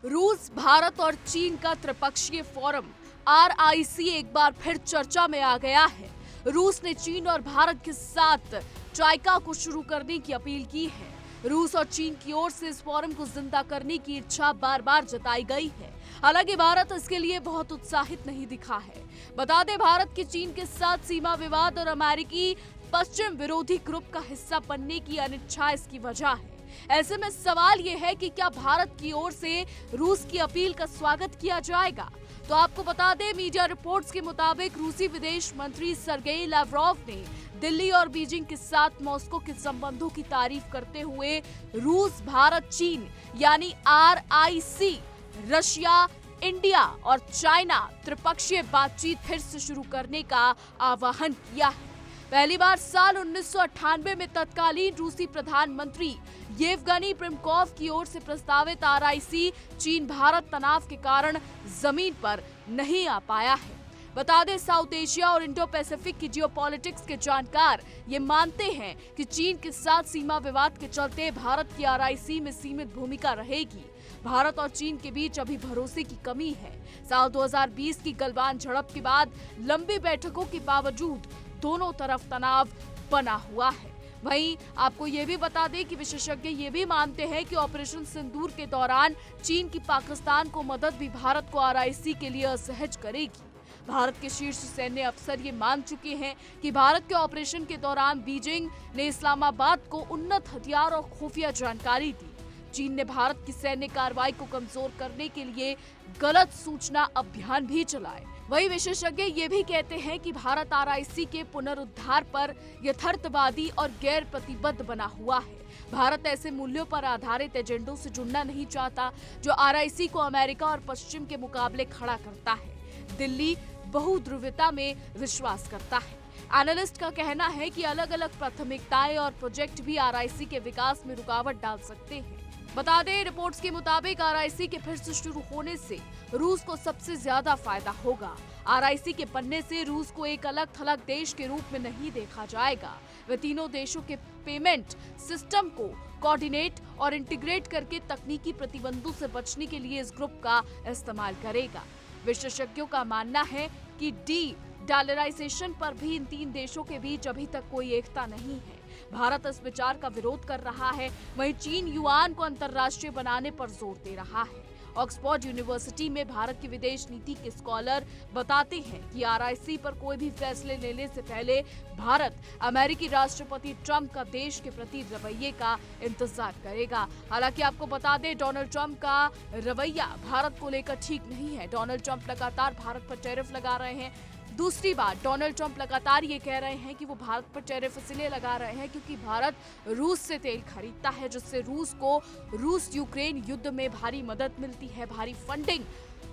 रूस, भारत और चीन का त्रिपक्षीय फोरम RIC एक बार फिर चर्चा में आ गया है। रूस ने चीन और भारत के साथ ट्राइका को शुरू करने की अपील की है। रूस और चीन की ओर से इस फोरम को जिंदा करने की इच्छा बार बार जताई गई है। हालांकि भारत इसके लिए बहुत उत्साहित नहीं दिखा है। बता दें, भारत के चीन के साथ सीमा विवाद और अमेरिकी पश्चिम विरोधी ग्रुप का हिस्सा बनने की अनिच्छा इसकी वजह है। ऐसे में सवाल ये है कि क्या भारत की ओर से रूस की अपील का स्वागत किया जाएगा। तो आपको बता दें, मीडिया रिपोर्ट्स के मुताबिक रूसी विदेश मंत्री सर्गेई लावरोव ने दिल्ली और बीजिंग के साथ मॉस्को के संबंधों की तारीफ करते हुए रूस, भारत, चीन यानी RIC, रशिया, इंडिया और चाइना त्रिपक्षीय बातचीत फिर से शुरू करने का आह्वान किया है। पहली बार साल 1998 में तत्कालीन रूसी प्रधानमंत्री येवगनी प्रिमकोव की ओर से प्रस्तावित RIC चीन भारत तनाव के कारण जमीन पर नहीं आ पाया है। बता दें, साउथ एशिया और इंडो पैसिफिक की जियोपॉलिटिक्स के जानकार ये मानते हैं कि चीन के साथ सीमा विवाद के चलते भारत की RIC में सीमित भूमिका रहेगी। भारत और चीन के बीच अभी भरोसे की कमी है। साल 2020 की गलवान झड़प के बाद लंबी बैठकों के बावजूद दोनों तरफ तनाव बना हुआ है। वहीं आपको ये भी बता दें कि विशेषज्ञ ये भी मानते हैं कि ऑपरेशन सिंदूर के दौरान चीन की पाकिस्तान को मदद भी भारत को RIC के लिए असहज करेगी। भारत के शीर्ष सैन्य अफसर ये मान चुके हैं कि भारत के ऑपरेशन के दौरान बीजिंग ने इस्लामाबाद को उन्नत हथियार और खुफिया जानकारी दी। चीन ने भारत की सैन्य कार्रवाई को कमजोर करने के लिए गलत सूचना अभियान भी चलाए। वही विशेषज्ञ ये भी कहते हैं कि भारत RIC के पुनरुद्धार पर यथार्थवादी और गैर प्रतिबद्ध बना हुआ है। भारत ऐसे मूल्यों पर आधारित एजेंडों से जुड़ना नहीं चाहता जो RIC को अमेरिका और पश्चिम के मुकाबले खड़ा करता है। दिल्ली बहुध्रुवता में विश्वास करता है। एनालिस्ट का कहना है कि अलग अलग प्राथमिकताएं और प्रोजेक्ट भी RIC के विकास में रुकावट डाल सकते हैं। बता दें, रिपोर्ट्स के मुताबिक RIC के फिर से शुरू होने से रूस को सबसे ज्यादा फायदा होगा। RIC के बनने से रूस को एक अलग थलग देश के रूप में नहीं देखा जाएगा। वे तीनों देशों के पेमेंट सिस्टम को कोऑर्डिनेट और इंटीग्रेट करके तकनीकी प्रतिबंधों से बचने के लिए इस ग्रुप का इस्तेमाल करेगा। विशेषज्ञों का मानना है कि डॉलराइजेशन पर भी इन तीन देशों के बीच अभी तक कोई एकता नहीं है। भारत इस विचार का विरोध कर रहा है। वहीं चीन युआन को अंतर्राष्ट्रीय बनाने पर जोर दे रहा है। ऑक्सफोर्ड यूनिवर्सिटी में भारत की विदेश नीति के स्कॉलर बताते हैं कि RIC पर कोई भी फैसले लेने से पहले भारत अमेरिकी राष्ट्रपति ट्रंप का देश के प्रति रवैये का इंतजार करेगा। हालांकि आपको बता दें, डोनाल्ड ट्रंप का रवैया भारत को लेकर ठीक नहीं है। डोनाल्ड ट्रंप लगातार भारत पर टैरिफ लगा रहे हैं। दूसरी बात, डोनाल्ड ट्रंप लगातार ये कह रहे हैं कि वो भारत पर टैरिफ इसलिए लगा रहे हैं क्योंकि भारत रूस से तेल खरीदता है, जिससे रूस यूक्रेन युद्ध में भारी मदद मिलती है, भारी फंडिंग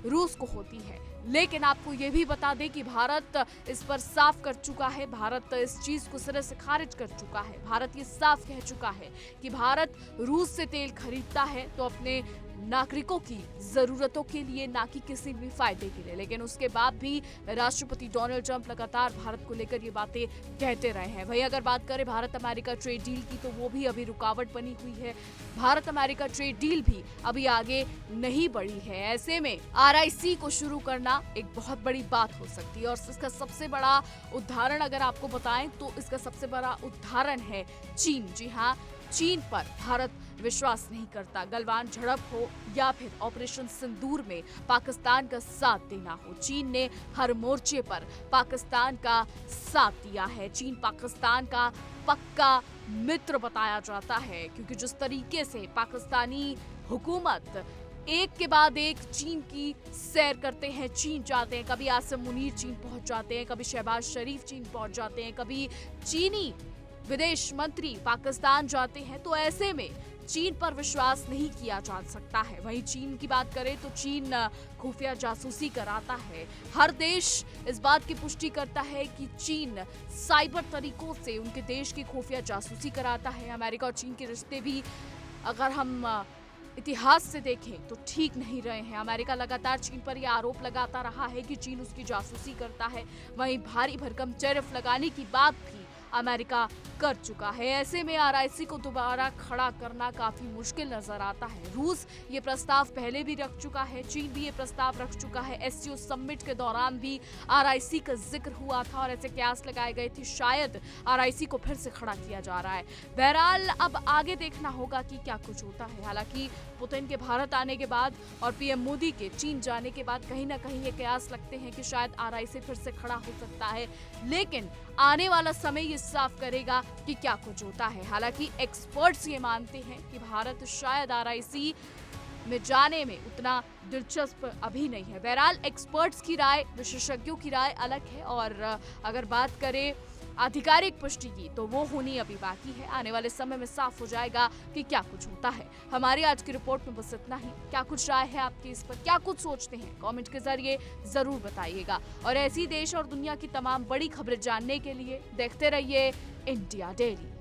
रूस को होती है। लेकिन आपको ये भी बता दें कि भारत इस पर साफ कर चुका है। भारत इस चीज को सिरे से खारिज कर चुका है। भारत ये साफ कह चुका है कि भारत रूस से तेल खरीदता है तो अपने नागरिकों की जरूरतों के लिए, ना कि किसी भी फायदे के लिए। लेकिन उसके बाद भी राष्ट्रपति डोनाल्ड ट्रंप लगातार भारत को लेकर ये बातें कहते रहे हैं। वहीं अगर बात करें भारत अमेरिका ट्रेड डील की, तो वो भी अभी रुकावट बनी हुई है। भारत अमेरिका ट्रेड डील भी अभी आगे नहीं बढ़ी है। ऐसे में RIC को शुरू करना एक बहुत बड़ी बात हो सकती है। और इसका सबसे बड़ा उदाहरण अगर आपको बताएं तो इसका सबसे बड़ा उदाहरण है चीन। जी हाँ, चीन पर भारत विश्वास नहीं करता। गलवान झड़प हो या फिर ऑपरेशन सिंदूर में पाकिस्तान का साथ देना हो, चीन ने हर मोर्चे पर पाकिस्तान का साथ दिया है। चीन पाकिस्तान का पक्का मित्र बताया जाता है, क्योंकि जिस तरीके से पाकिस्तानी हुकूमत एक के बाद एक चीन की सैर करते हैं, चीन जाते हैं, कभी आसिम मुनीर चीन पहुंच जाते हैं, कभी शहबाज शरीफ चीन पहुंच जाते हैं, कभी चीनी विदेश मंत्री पाकिस्तान जाते हैं, तो ऐसे में चीन पर विश्वास नहीं किया जा सकता है। वहीं चीन की बात करें तो चीन खुफिया जासूसी कराता है। हर देश इस बात की पुष्टि करता है कि चीन साइबर तरीकों से उनके देश की खुफिया जासूसी कराता है। अमेरिका और चीन के रिश्ते भी अगर हम इतिहास से देखें तो ठीक नहीं रहे हैं। अमेरिका लगातार चीन पर यह आरोप लगाता रहा है कि चीन उसकी जासूसी करता है। वहीं भारी भरकम टैरिफ लगाने की बात भी अमेरिका कर चुका है। ऐसे में आरआईसी को दोबारा खड़ा करना काफी मुश्किल नजर आता है। रूस ये प्रस्ताव पहले भी रख चुका है, चीन भी ये प्रस्ताव रख चुका है। एससीओ समिट के दौरान भी आरआईसी का जिक्र हुआ था और ऐसे कयास लगाए गए थे शायद आरआईसी को फिर से खड़ा किया जा रहा है। बहरहाल अब आगे देखना होगा कि क्या कुछ होता है। हालांकि पुतिन के भारत आने के बाद और पीएम मोदी के चीन जाने के बाद कहीं ना कहीं ये कयास लगते हैं कि शायद आरआईसी फिर से खड़ा हो सकता है, लेकिन आने वाला समय ये साफ करेगा कि क्या कुछ होता है। हालांकि एक्सपर्ट्स ये मानते हैं कि भारत शायद आरआईसी में जाने में उतना दिलचस्प अभी नहीं है। बहरहाल एक्सपर्ट्स की राय, विशेषज्ञों की राय अलग है और अगर बात करें आधिकारिक पुष्टि की तो वो होनी अभी बाकी है। आने वाले समय में साफ हो जाएगा कि क्या कुछ होता है। हमारी आज की रिपोर्ट में बस इतना ही। क्या कुछ राय है आपकी इस पर, क्या कुछ सोचते हैं, कमेंट के जरिए जरूर बताइएगा। और ऐसी देश और दुनिया की तमाम बड़ी खबरें जानने के लिए देखते रहिए इंडिया डेली।